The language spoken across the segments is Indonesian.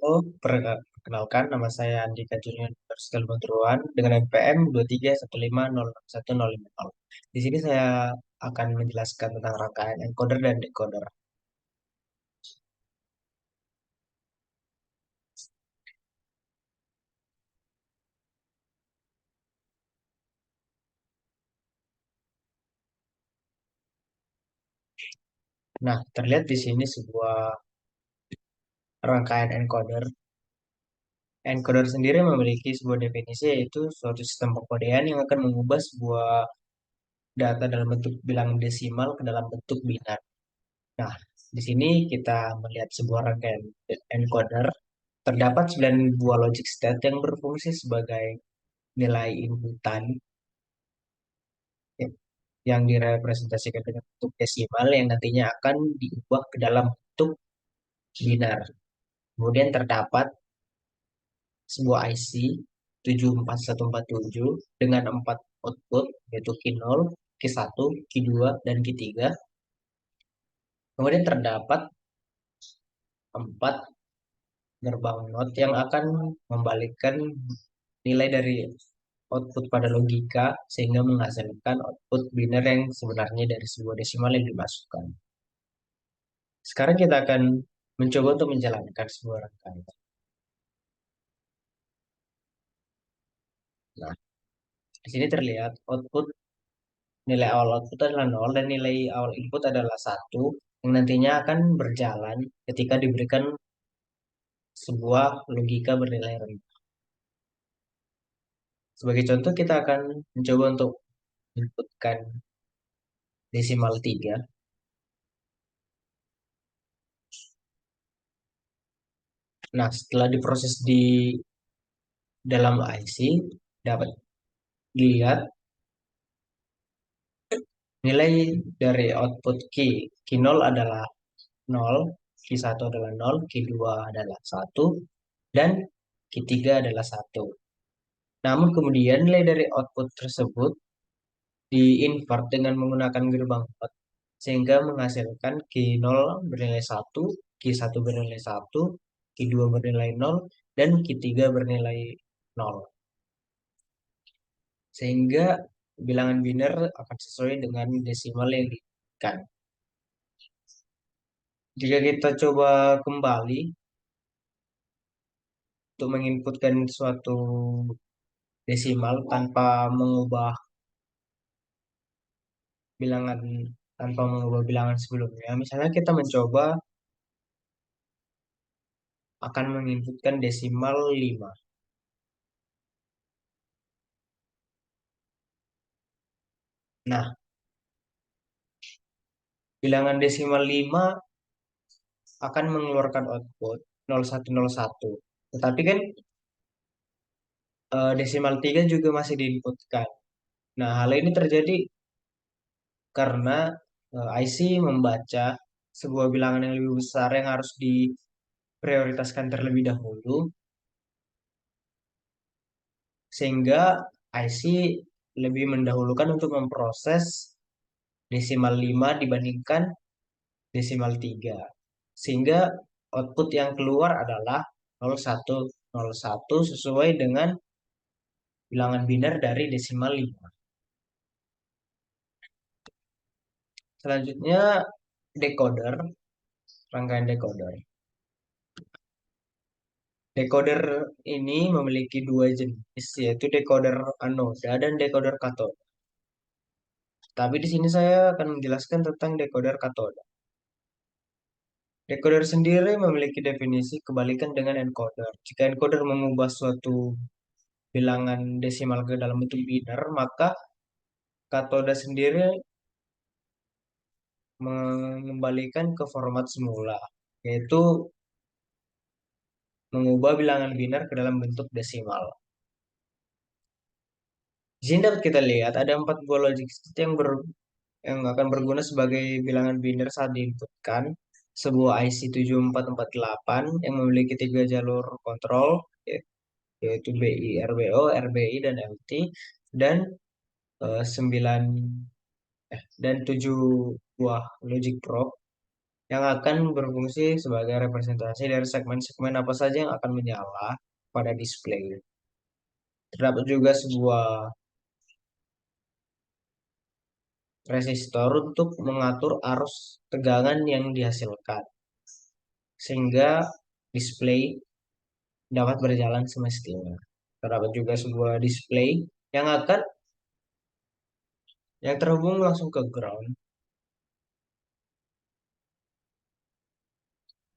Halo, perkenalkan nama saya Andika Junior Rizal Badruan dengan NPM 231506150. Di sini saya akan menjelaskan tentang rangkaian encoder dan decoder. Nah, terlihat di sini sebuah rangkaian encoder. Encoder sendiri memiliki sebuah definisi yaitu suatu sistem pengkodean yang akan mengubah sebuah data dalam bentuk bilangan desimal ke dalam bentuk binar. Nah, di sini kita melihat sebuah rangkaian encoder. Terdapat 9 buah logic state yang berfungsi sebagai nilai inputan ya, yang direpresentasikan dengan bentuk desimal yang nantinya akan diubah ke dalam bentuk binar. Kemudian terdapat sebuah IC 74147 dengan 4 output yaitu Q0, Q1, Q2, dan Q3. Kemudian terdapat 4 gerbang NOT yang akan membalikkan nilai dari output pada logika sehingga menghasilkan output biner yang sebenarnya dari sebuah desimal yang dimasukkan. Sekarang kita akan mencoba untuk menjalankan sebuah rangkaian. Nah, di sini terlihat output nilai awal output adalah nol dan nilai awal input adalah satu yang nantinya akan berjalan ketika diberikan sebuah logika bernilai rendah. Sebagai contoh kita akan mencoba untuk inputkan desimal 3. Nah, setelah diproses di dalam IC dapat dilihat nilai dari output key. Key 0 adalah nol, key 1 adalah nol, key 2 adalah satu, dan key 3 adalah satu. Namun kemudian nilai dari output tersebut diinvert dengan menggunakan gerbang OR sehingga menghasilkan key 0 bernilai satu, key 1 bernilai satu, key 2 bernilai nol, dan key 3 bernilai nol. Sehingga bilangan biner akan sesuai dengan desimal yang diberikan. Jika kita coba kembali untuk menginputkan suatu desimal bilangan tanpa mengubah bilangan sebelumnya, misalnya kita mencoba akan menginputkan desimal 5. Nah, bilangan desimal 5 akan mengeluarkan output 0101. Tetapi kan desimal 3 juga masih diinputkan. Nah, hal ini terjadi karena IC membaca sebuah bilangan yang lebih besar yang harus diprioritaskan terlebih dahulu, sehingga IC lebih mendahulukan untuk memproses desimal 5 dibandingkan desimal 3. Sehingga output yang keluar adalah 0101 sesuai dengan bilangan biner dari desimal 5. Selanjutnya decoder, rangkaian decoder. Decoder ini memiliki dua jenis, yaitu decoder anoda dan decoder katoda. Tapi di sini saya akan menjelaskan tentang decoder katoda. Decoder sendiri memiliki definisi kebalikan dengan encoder. Jika encoder mengubah suatu bilangan desimal ke dalam bentuk biner, maka katoda sendiri mengembalikan ke format semula, yaitu mengubah bilangan biner ke dalam bentuk desimal. Di sini dapat kita lihat ada 4 buah logic state yang akan berguna sebagai bilangan biner saat diinputkan. Sebuah IC 7448 yang memiliki 3 jalur kontrol, yaitu BI, RBO, RBI, dan LT, dan 9 dan 7 buah logic probe yang akan berfungsi sebagai representasi dari segmen-segmen apa saja yang akan menyala pada display. Terdapat juga sebuah resistor untuk mengatur arus tegangan yang dihasilkan, sehingga display dapat berjalan semestinya. Terdapat juga sebuah display yang akan yang terhubung langsung ke ground,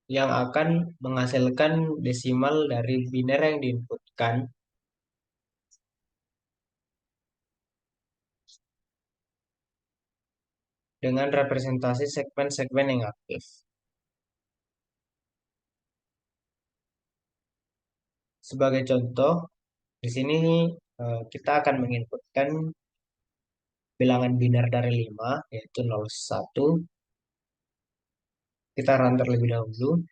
yang akan menghasilkan desimal dari biner yang diinputkan dengan representasi segmen-segmen yang aktif. Sebagai contoh, di sini kita akan menginputkan bilangan biner dari 5, yaitu 01. Kita run terlebih dahulu.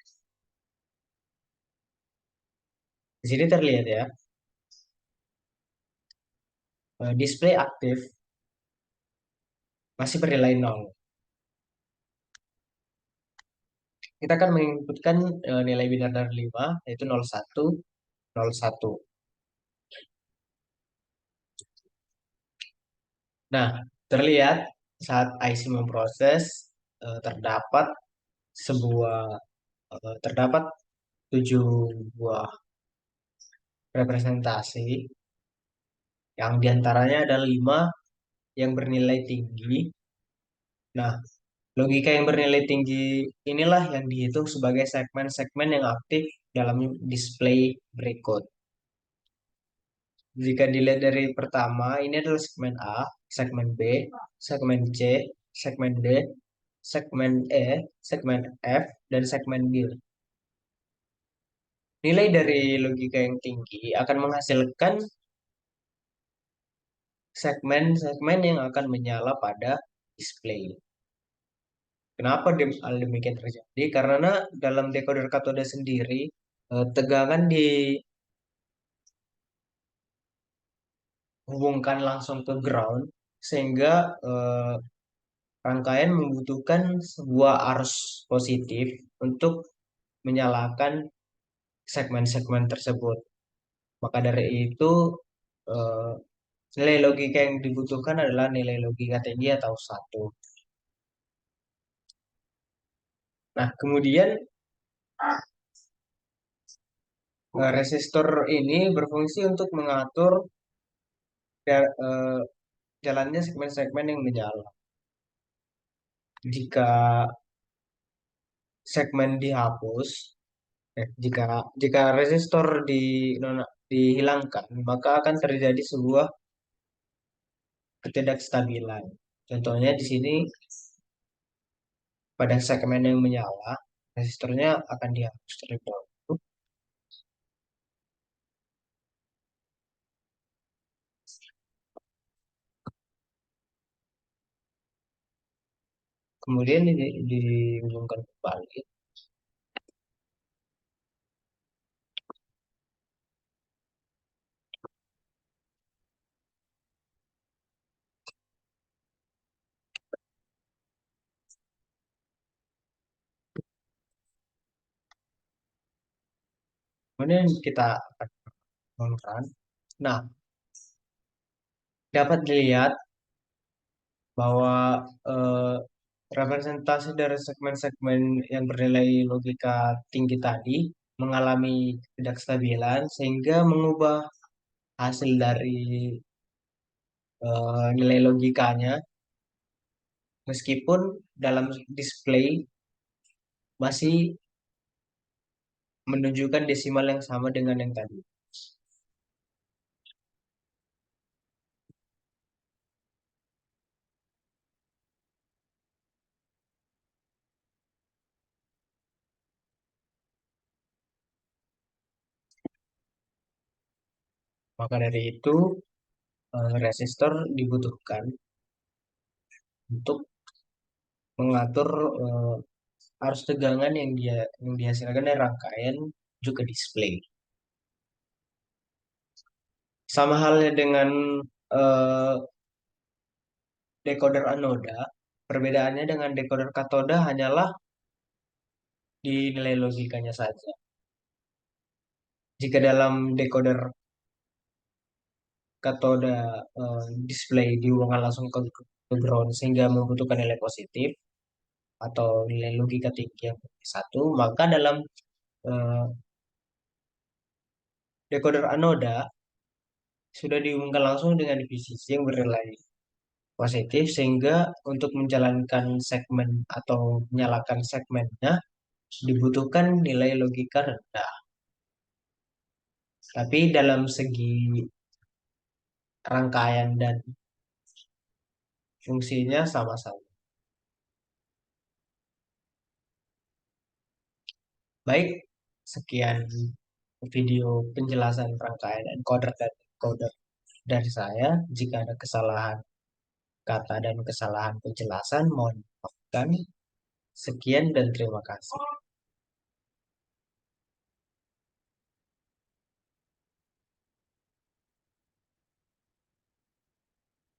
Di sini terlihat ya, display aktif masih bernilai 0. Kita akan menginputkan nilai biner dari 5, yaitu 01, 01. Nah, terlihat saat IC memproses, terdapat sebuah terdapat 7 buah representasi yang diantaranya ada 5 yang bernilai tinggi. Nah, logika yang bernilai tinggi inilah yang dihitung sebagai segmen-segmen yang aktif dalam display berikut. Jika dilihat dari pertama, ini adalah segmen A, segmen B, segmen C, segmen D, segmen E, segmen F, dan segmen G. Nilai dari logika yang tinggi akan menghasilkan segmen-segmen yang akan menyala pada display. Kenapa hal demikian terjadi? Karena dalam decoder katode sendiri, tegangan dihubungkan langsung ke ground, sehingga rangkaian membutuhkan sebuah arus positif untuk menyalakan segmen-segmen tersebut. Maka dari itu, eh, nilai logika yang dibutuhkan adalah nilai logika tinggi atau 1. Nah, kemudian resistor ini berfungsi untuk mengatur eh, jalannya segmen-segmen yang menyala. Jika segmen dihapus, jika jika resistor dihilangkan, maka akan terjadi sebuah ketidakstabilan. Contohnya di sini pada segmen yang menyala, resistornya akan dihapus terlebih dahulu. Kemudian dihubungkan kembali. Kemudian kita akan menggunakan. Nah, dapat dilihat bahwa eh, representasi dari segmen-segmen yang bernilai logika tinggi tadi mengalami ketidakstabilan sehingga mengubah hasil dari nilai logikanya, meskipun dalam display masih menunjukkan desimal yang sama dengan yang tadi. Maka dari itu resistor dibutuhkan untuk mengatur arus tegangan yang dihasilkan dari rangkaian juga display. Sama halnya dengan eh, decoder anoda, perbedaannya dengan decoder katoda hanyalah di nilai logikanya saja. Jika dalam decoder katode display dihubungkan langsung ke ground sehingga membutuhkan nilai positif atau nilai logika tinggi yang satu, maka dalam eh, decoder anoda sudah dihubungkan langsung dengan VCC yang bernilai positif sehingga untuk menjalankan segmen atau menyalakan segmennya dibutuhkan nilai logika rendah. Tapi dalam segi rangkaian dan fungsinya sama-sama. Baik, sekian video penjelasan rangkaian encoder dan decoder dari saya. Jika ada kesalahan kata dan kesalahan penjelasan, mohon dimaafkan. Sekian dan terima kasih.